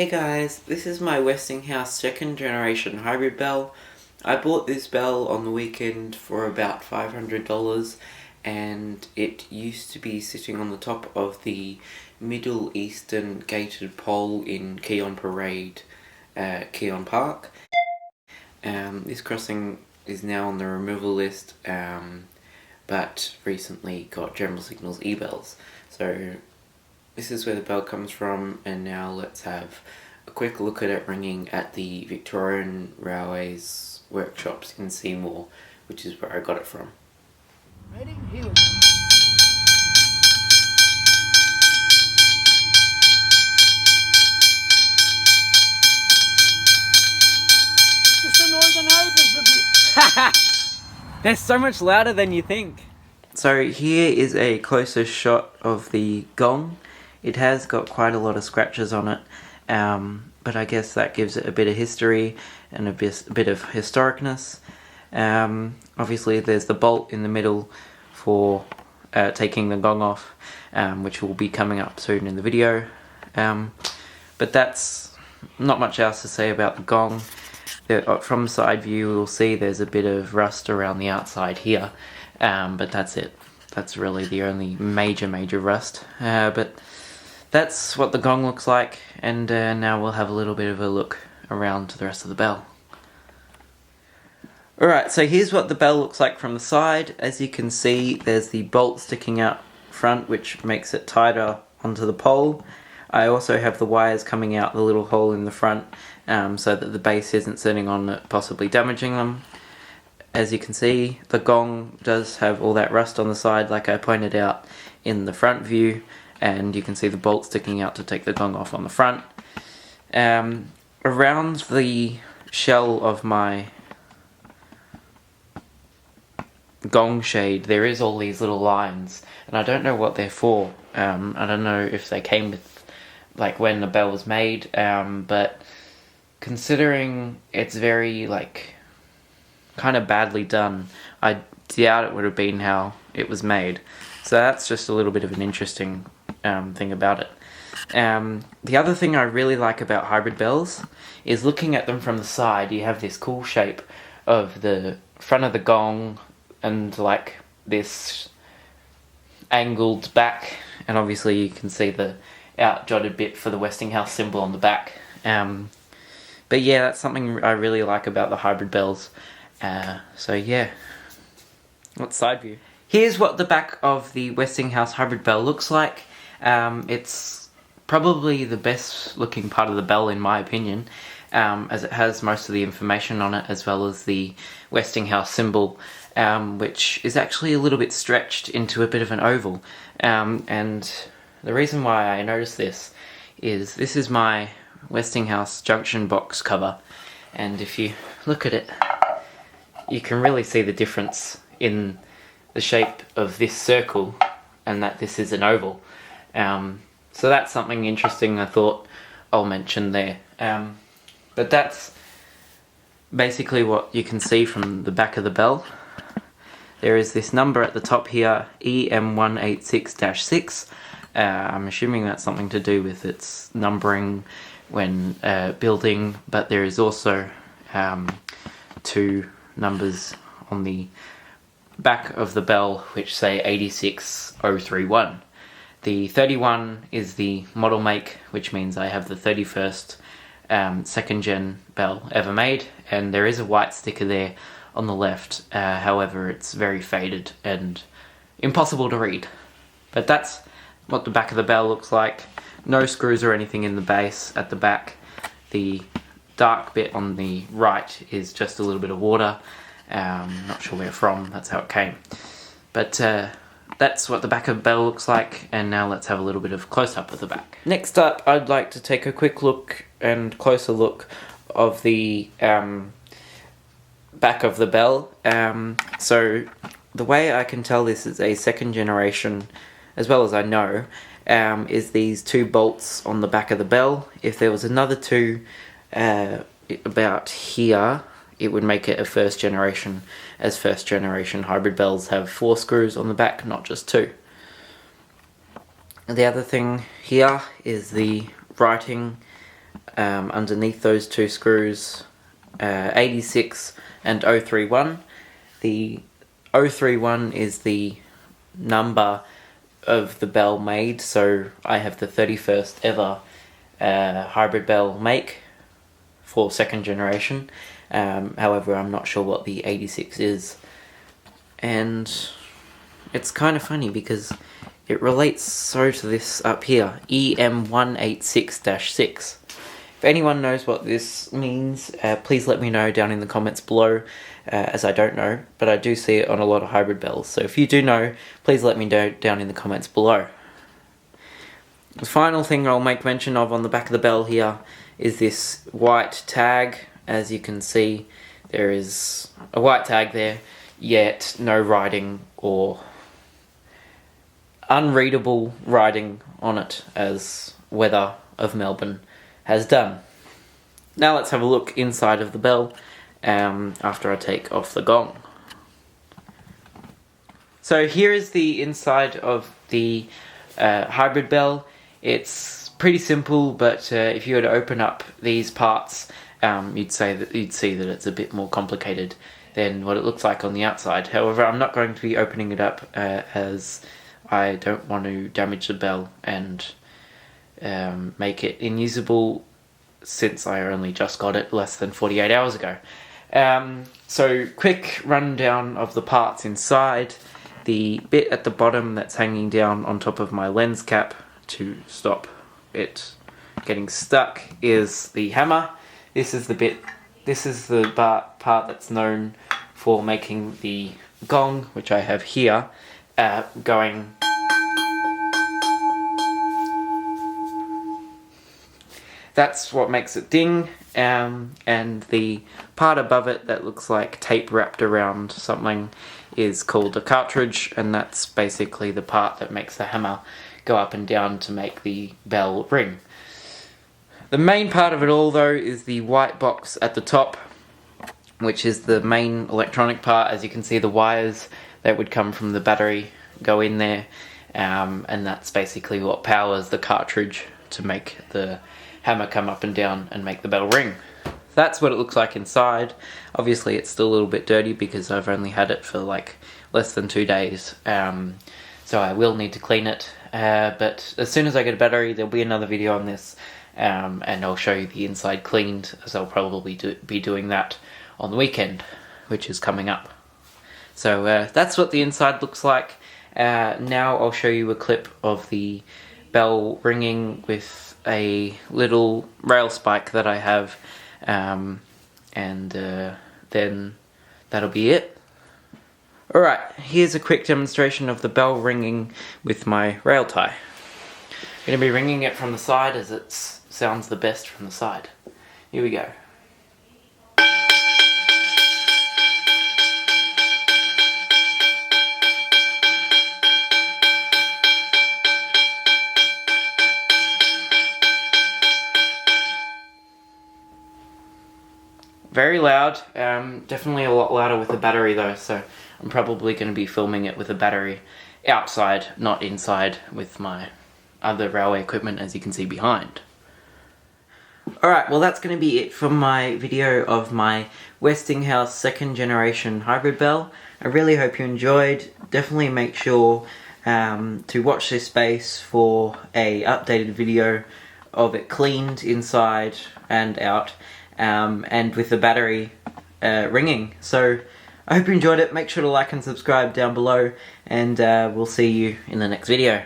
Hey guys, this is my Westinghouse second generation hybrid bell. I bought this bell on the weekend for about $500 and it used to be sitting on the top of the Middle Eastern gated pole in Keon Parade, Keon Park. This crossing is now on the removal list, but recently got general signals e-bells. So this is where the bell comes from, and now let's have a quick look at it ringing at the Victorian Railways workshops in Seymour, which is where I got it from. Ready? Here we go. Just annoy the neighbours a bit. They're so much louder than you think. So here is a closer shot of the gong. It has got quite a lot of scratches on it, but I guess that gives it a bit of history and a bit of historicness. Obviously there's the bolt in the middle for taking the gong off, which will be coming up soon in the video. But that's not much else to say about the gong. From side view we'll see there's a bit of rust around the outside here, but that's it. That's really the only major rust. But that's what the gong looks like, and now we'll have a little bit of a look around to the rest of the bell. Alright, so here's what the bell looks like from the side. As you can see, there's the bolt sticking out front, which makes it tighter onto the pole. I also have the wires coming out the little hole in the front, so that the base isn't sitting on it, possibly damaging them. As you can see, the gong does have all that rust on the side, like I pointed out in the front view, and you can see the bolt sticking out to take the gong off on the front. Around the shell of my gong shade there is all these little lines, and I don't know what they're for. I don't know if they came with like when the bell was made, but considering it's very kind of badly done, I doubt it would have been how it was made. So that's just a little bit of an interesting thing about it. The other thing I really like about hybrid bells is looking at them from the side. You have this cool shape of the front of the gong and like this angled back, and obviously you can see the out-jotted bit for the Westinghouse symbol on the back. But yeah, that's something I really like about the hybrid bells. So yeah, what's side view? Here's what the back of the Westinghouse hybrid bell looks like. It's probably the best looking part of the bell in my opinion, as it has most of the information on it, as well as the Westinghouse symbol, which is actually a little bit stretched into a bit of an oval. And the reason why I noticed this is my Westinghouse junction box cover, and if you look at it, you can really see the difference in the shape of this circle and that this is an oval. So that's something interesting I thought I'll mention there. But that's basically what you can see from the back of the bell. There is this number at the top here, EM186-6. I'm assuming that's something to do with its numbering when building, but there is also two numbers on the back of the bell which say 86031. The 31 is the model make, which means I have the 31st second gen bell ever made, and there is a white sticker there on the left. However, it's very faded and impossible to read. But that's what the back of the bell looks like. No screws or anything in the base at the back. The dark bit on the right is just a little bit of water. Not sure where from, that's how it came. But that's what the back of the bell looks like, and now let's have a little bit of close-up of the back. Next up, I'd like to take a quick look and closer look of the back of the bell. So the way I can tell this is a second generation, as well as I know, is these two bolts on the back of the bell. If there was another two about here, it would make it a first generation, as first generation hybrid bells have 4 screws on the back, not just 2. The other thing here is the writing underneath those two screws, 86 and 031. The 031 is the number of the bell made, so I have the 31st ever hybrid bell make for second generation. However, I'm not sure what the 86 is, and it's kind of funny because it relates so to this up here, EM186-6. If anyone knows what this means, please let me know down in the comments below, as I don't know, but I do see it on a lot of hybrid bells. So if you do know, please let me know down in the comments below. The final thing I'll make mention of on the back of the bell here is this white tag. As you can see, there is a white tag there, yet no writing or unreadable writing on it, as Weather of Melbourne has done. Now let's have a look inside of the bell after I take off the gong. So here is the inside of the hybrid bell. It's pretty simple, but if you were to open up these parts, you'd see that it's a bit more complicated than what it looks like on the outside. However, I'm not going to be opening it up as I don't want to damage the bell and make it unusable, since I only just got it less than 48 hours ago. So quick rundown of the parts inside. The bit at the bottom that's hanging down on top of my lens cap to stop it getting stuck is the hammer. This is the part that's known for making the gong, which I have here, going. That's what makes it ding, and the part above it that looks like tape wrapped around something is called a cartridge, and that's basically the part that makes the hammer go up and down to make the bell ring. The main part of it all, though, is the white box at the top, which is the main electronic part. As you can see, the wires that would come from the battery go in there, and that's basically what powers the cartridge to make the hammer come up and down and make the bell ring. That's what it looks like inside. Obviously it's still a little bit dirty because I've only had it for like less than 2 days, so I will need to clean it, but as soon as I get a battery there'll be another video on this, and I'll show you the inside cleaned, as I'll probably be doing that on the weekend, which is coming up. So that's what the inside looks like. Now I'll show you a clip of the bell ringing with a little rail spike that I have, and then that'll be it. Alright, here's a quick demonstration of the bell ringing with my rail tie. I'm going to be ringing it from the side as it sounds the best from the side. Here we go. Very loud, definitely a lot louder with the battery though, so I'm probably going to be filming it with a battery outside, not inside with my other railway equipment, as you can see behind. Alright, well that's going to be it for my video of my Westinghouse 2nd generation hybrid bell. I really hope you enjoyed. Definitely make sure to watch this space for a updated video of it cleaned inside and out, and with the battery ringing. So I hope you enjoyed it. Make sure to like and subscribe down below, and we'll see you in the next video.